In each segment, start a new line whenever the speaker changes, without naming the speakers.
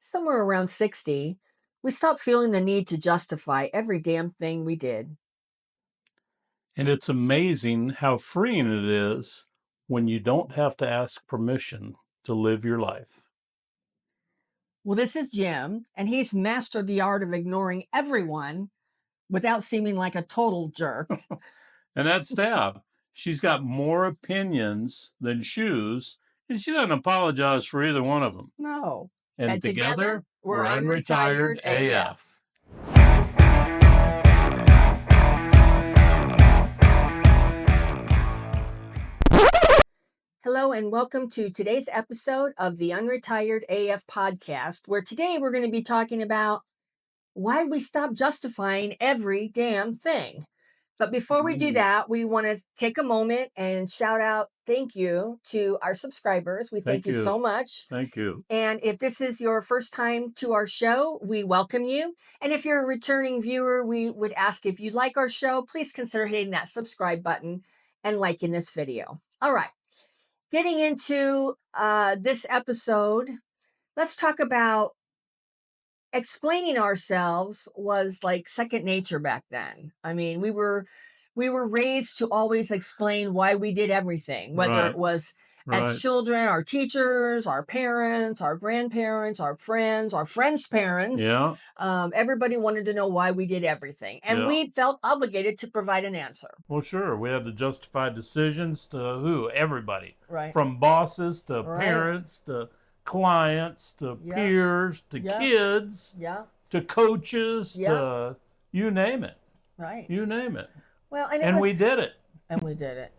Somewhere around 60, we stopped feeling the need to justify every damn thing we did.
And it's amazing how freeing it is when you don't have to ask permission to live your life.
Well, this is Jim, and he's mastered the art of ignoring everyone without seeming like a total jerk.
And that's Stab. She's got more opinions than shoes, and she doesn't apologize for either one of them.
No.
And together, we're Unretired AF.
Hello, and welcome to today's episode of the Unretired AF podcast, where today we're going to be talking about why we stopped justifying every damn thing. But before we do that, we want to take a moment and shout out thank you to our subscribers. We thank you so much.
Thank you.
And if this is your first time to our show, we welcome you. And if you're a returning viewer, we would ask if you like our show, please consider hitting that subscribe button and liking this video. All right. Getting into this episode, let's talk about explaining ourselves was like second nature back then. I mean, we were raised to always explain why we did everything, whether it was as children, our teachers, our parents, our grandparents, our friends' parents.
Yeah.
Everybody wanted to know why we did everything. And we felt obligated to provide an answer.
Well, sure. We had to justify decisions to who? Everybody.
Right.
From bosses to parents to clients to peers to kids to coaches to you name it.
Right.
You name it.
Well,
we did it.
And we did it.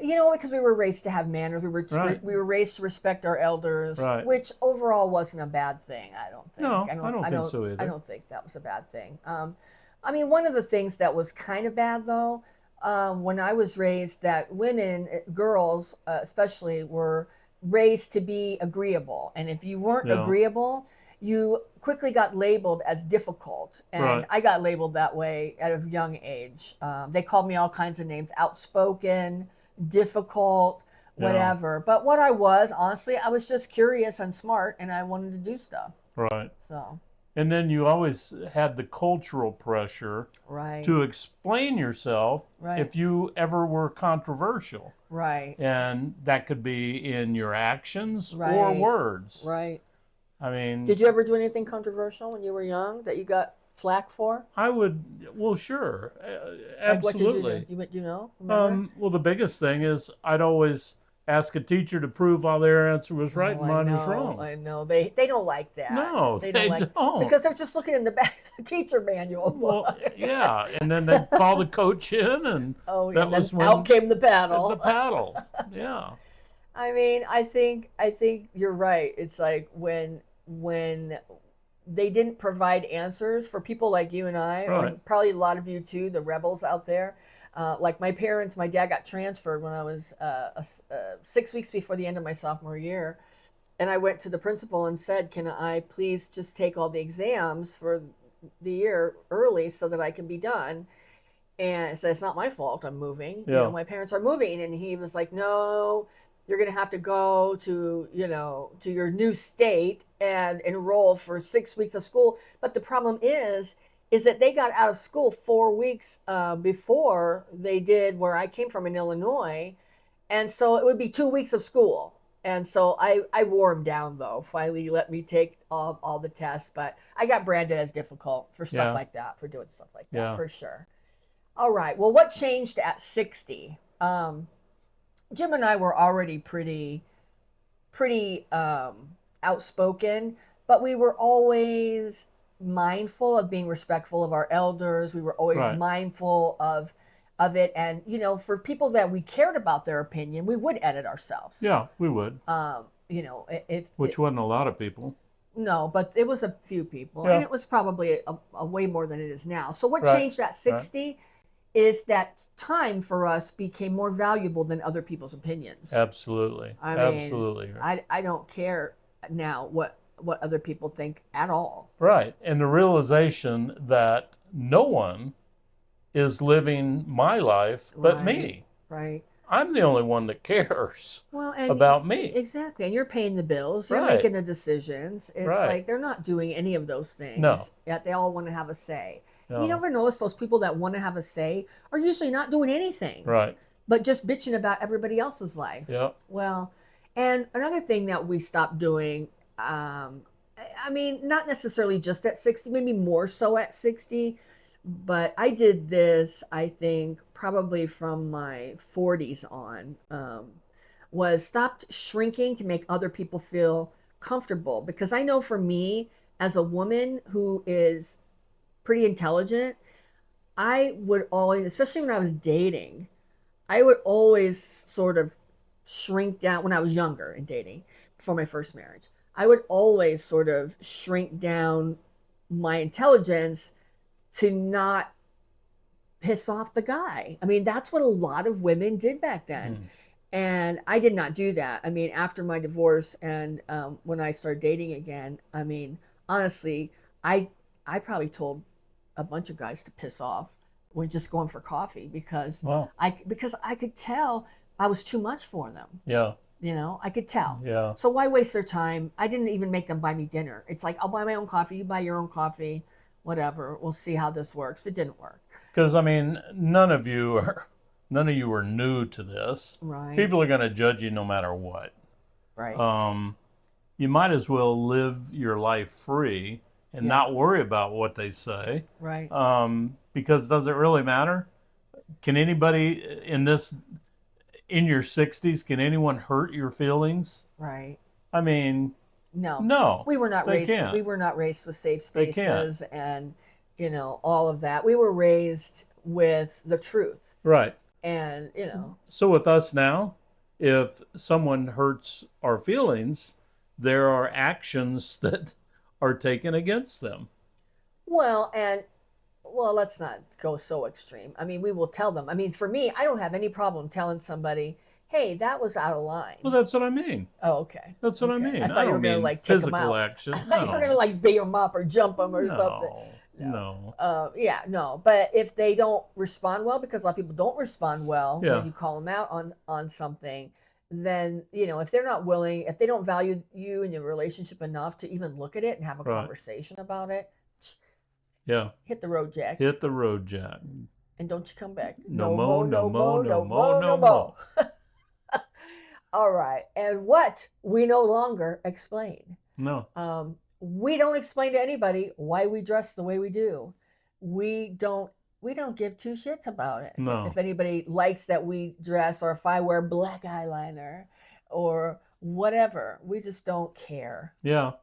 You know, because we were raised to have manners. We were raised to respect our elders, which overall wasn't a bad thing, I don't think.
No, I don't think so either.
I don't think that was a bad thing. I mean, one of the things that was kind of bad, though, when I was raised, that women, girls especially, were raised to be agreeable. And if you weren't agreeable, you quickly got labeled as difficult. And I got labeled that way at a young age. They called me all kinds of names, outspoken, difficult, whatever. But what I was, honestly, I was just curious and smart, and I wanted to do stuff.
Right.
So.
And then you always had the cultural pressure to explain yourself if you ever were controversial.
Right.
And that could be in your actions or words.
Right.
I mean,
did you ever do anything controversial when you were young that you got flack for?
I would, well, sure. Absolutely.
Like what did you do? You know? Remember?
Well, the biggest thing is I'd always ask a teacher to prove all their answer was right and mine was wrong.
I know. They don't like that.
No, they don't.
Because they're just looking in the back of the teacher manual.
Well, yeah. And then they'd call the coach in and that was when
out came the paddle.
The paddle. Yeah.
I mean, I think you're right. It's like when they didn't provide answers for people like you and I, and probably a lot of you too, the rebels out there. Like my dad got transferred when I was 6 weeks before the end of my sophomore year. And I went to the principal and said, can I please just take all the exams for the year early so that I can be done? And I said, it's not my fault, I'm moving. You know, my parents are moving. And he was like, no, you're going to have to go to your new state and enroll for 6 weeks of school. But the problem is that they got out of school 4 weeks before they did where I came from in Illinois. And so it would be 2 weeks of school. And so I wore him down, though. Finally let me take all the tests. But I got branded as difficult for stuff like that, for doing stuff like that, for sure. All right. Well, what changed at 60? Jim and I were already pretty outspoken, but we were always mindful of being respectful of our elders. We were always mindful of it. And, for people that we cared about their opinion, we would edit ourselves.
Yeah, we would. Which wasn't a lot of people.
No, but it was a few people. And it was probably a way more than it is now. So what changed at 60 is that time for us became more valuable than other people's opinions.
Absolutely. Absolutely.
I don't care now what other people think at all.
Right. And the realization that no one is living my life but me.
Right.
I'm the only one that cares about me.
Exactly. And you're paying the bills. You're making the decisions. It's like they're not doing any of those things. Yet they all want to have a say. You never notice those people that want to have a say are usually not doing anything.
Right.
But just bitching about everybody else's life.
Yep.
Well, and another thing that we stopped doing, I mean, not necessarily just at 60, maybe more so at 60, but I did this, I think, probably from my 40s on, was stopped shrinking to make other people feel comfortable. Because I know for me, as a woman who is pretty intelligent, I would always, especially when I was dating, I would always sort of shrink down when I was younger and dating before my first marriage. I would always sort of shrink down my intelligence to not piss off the guy. I mean, that's what a lot of women did back then. And I did not do that. I mean, after my divorce and when I started dating again, I mean, honestly, I probably told a bunch of guys to piss off when just going for coffee because I could tell I was too much for them.
Yeah.
You know, I could tell.
Yeah.
So why waste their time? I didn't even make them buy me dinner. It's like, I'll buy my own coffee, you buy your own coffee, whatever. We'll see how this works. It didn't work.
Because I mean, none of you are new to this.
Right.
People are going to judge you no matter what.
Right.
You might as well live your life free and not worry about what they say.
Right.
Because does it really matter? Can anybody in your 60s, can anyone hurt your feelings?
Right.
I mean,
no. We were not raised. We were not raised with safe spaces and all of that. We were raised with the truth.
Right.
And
So with us now, if someone hurts our feelings, there are actions that are taken against them.
Well, let's not go so extreme. I mean, we will tell them. I mean, for me, I don't have any problem telling somebody, hey, that was out of line.
Well, that's what I mean.
Oh, okay.
That's what I mean.
I thought you were going to like take them out.
Physical action.
No. You were going to like beat them up or jump them or something.
No.
No. But if they don't respond well, because a lot of people don't respond well when you call them out on something, then, if they're not willing, if they don't value you and your relationship enough to even look at it and have a conversation about it, hit the road, Jack.
Hit the road, Jack.
And don't you come back.
No more.
All right. And what we no longer explain.
No.
We don't explain to anybody why we dress the way we do. We don't give two shits about it.
No.
If anybody likes that we dress, or if I wear black eyeliner or whatever, we just don't care.
Yeah.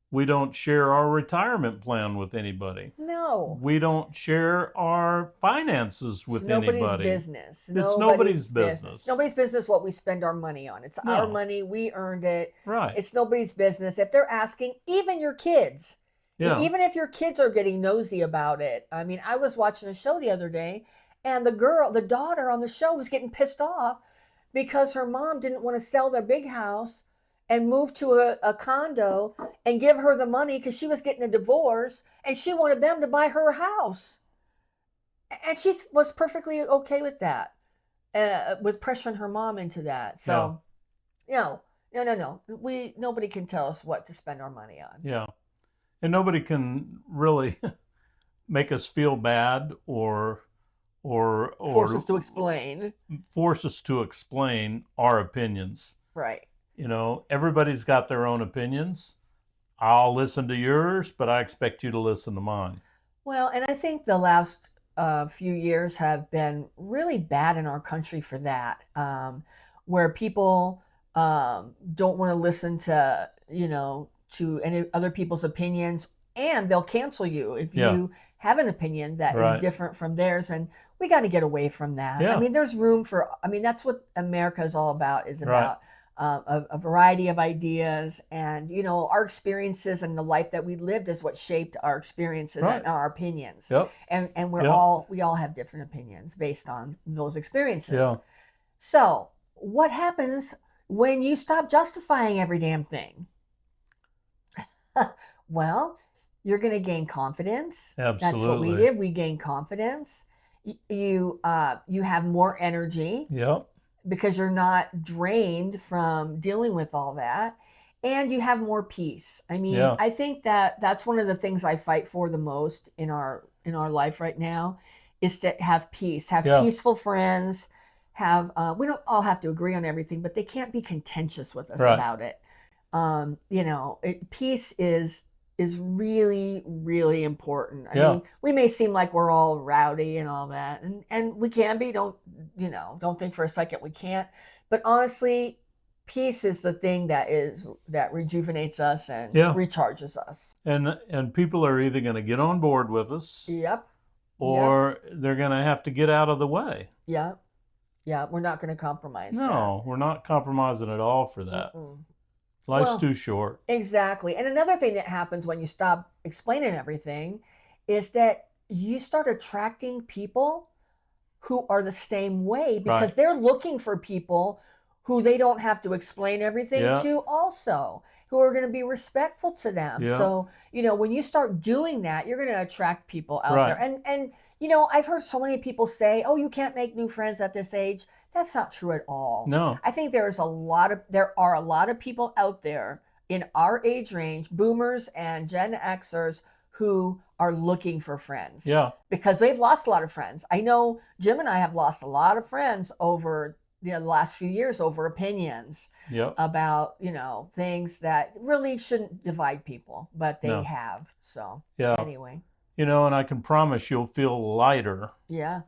We don't share our retirement plan with anybody.
No.
We don't share our finances with anybody.
Nobody's business.
It's nobody's business.
Nobody's business what we spend our money on. It's our money. We earned it.
Right.
It's nobody's business. If they're asking, even your kids. Yeah. Even if your kids are getting nosy about it. I mean, I was watching a show the other day, and the daughter on the show was getting pissed off because her mom didn't want to sell their big house and move to a condo and give her the money because she was getting a divorce and she wanted them to buy her house. And she was perfectly okay with that, with pressuring her mom into that. So, no. Nobody can tell us what to spend our money on.
Yeah. And nobody can really make us feel bad or
force us to explain.
Force us to explain our opinions.
Right.
Everybody's got their own opinions. I'll listen to yours, but I expect you to listen to mine.
Well, and I think the last few years have been really bad in our country for that, where people don't want to listen to, to any other people's opinions, and they'll cancel you if you have an opinion that is different from theirs. And we got to get away from that. I mean, there's room for, that's what America is all about, is about a variety of ideas, and our experiences and the life that we lived is what shaped our experiences and our opinions. And we all have different opinions based on those experiences. So what happens when you stop justifying every damn thing? Well, you're going to gain confidence.
Absolutely.
That's what we did. We gained confidence. You have more energy. because you're not drained from dealing with all that, and you have more peace. I mean, I think that that's one of the things I fight for the most in our life right now, is to have peace, have peaceful friends, have we don't all have to agree on everything, but they can't be contentious with us about it. You know, peace is really, really important. I mean, we may seem like we're all rowdy and all that, and we can be. Don't think for a second we can't. But honestly, peace is the thing that rejuvenates us and recharges us.
And people are either going to get on board with us, or they're going to have to get out of the way.
Yeah, we're not going to compromise.
No, we're not compromising at all for that. Life's too short.
Exactly. And another thing that happens when you stop explaining everything is that you start attracting people who are the same way, because they're looking for people who they don't have to explain everything to also, who are going to be respectful to them. So, you know, when you start doing that, you're going to attract people out there. And you know, I've heard so many people say, oh, you can't make new friends at this age. That's not true at all.
No.
I think there are a lot of people out there in our age range, boomers and Gen Xers, who are looking for friends.
Yeah.
Because they've lost a lot of friends. I know Jim and I have lost a lot of friends over the last few years over opinions about, you know, things that really shouldn't divide people, but they have. So anyway.
You know, and I can promise you'll feel lighter.
Yeah.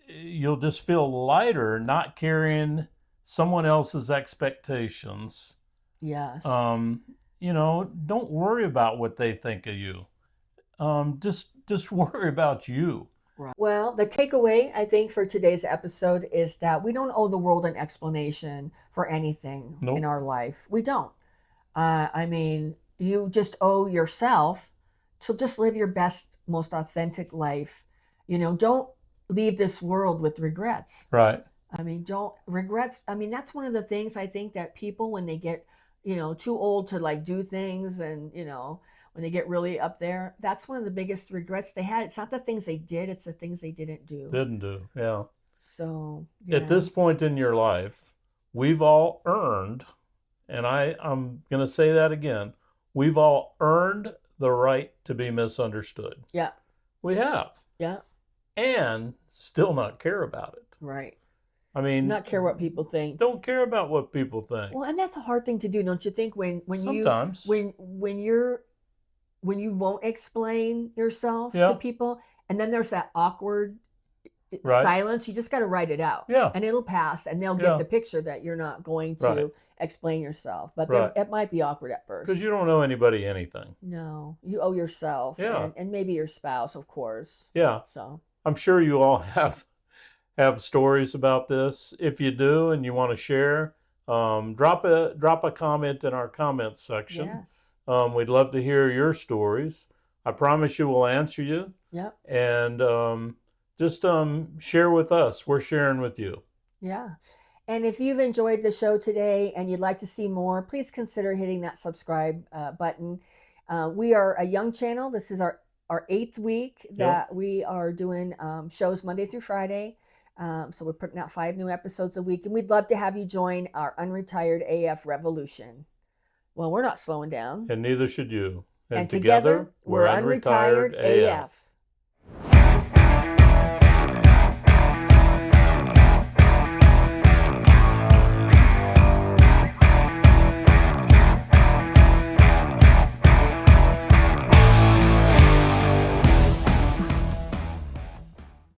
You'll just feel lighter not carrying someone else's expectations.
Yes.
You know, don't worry about what they think of you. Just worry about you.
Right. Well, the takeaway, I think, for today's episode is that we don't owe the world an explanation for anything in our life. We don't. I mean, you just owe yourself to just live your best, most authentic life. You know, don't leave this world with regrets.
Right.
I mean, regrets. I mean, that's one of the things I think that people, when they get, you know, too old to like do things, and, you know, when they get really up there, that's one of the biggest regrets they had. It's not the things they did, it's the things they didn't do.
Yeah.
So,
at this point in your life, we've all earned, and I'm going to say that again, we've all earned the right to be misunderstood.
Yeah.
We have.
Yeah.
And still not care about it.
Right.
I mean,
not care what people think.
Don't care about what people think.
Well, and that's a hard thing to do, don't you think? When
Sometimes.
when you won't explain yourself to people, and then there's that awkward silence, you just got to write it out.
Yeah.
And it'll pass, and they'll get the picture that you're not going to explain yourself. But it might be awkward at first.
Because you don't owe anybody anything.
No. You owe yourself and maybe your spouse, of course.
Yeah.
So
I'm sure you all have stories about this. If you do and you want to share, drop a comment in our comments section.
Yes.
We'd love to hear your stories. I promise you we'll answer you.
Yep.
And just share with us. We're sharing with you.
Yeah. And if you've enjoyed the show today and you'd like to see more, please consider hitting that subscribe button. We are a young channel. This is our 8th week that we are doing shows Monday through Friday. So we're putting out 5 new episodes a week, and we'd love to have you join our Unretired AF revolution. Well, we're not slowing down.
And neither should you.
And together, we're Unretired AF.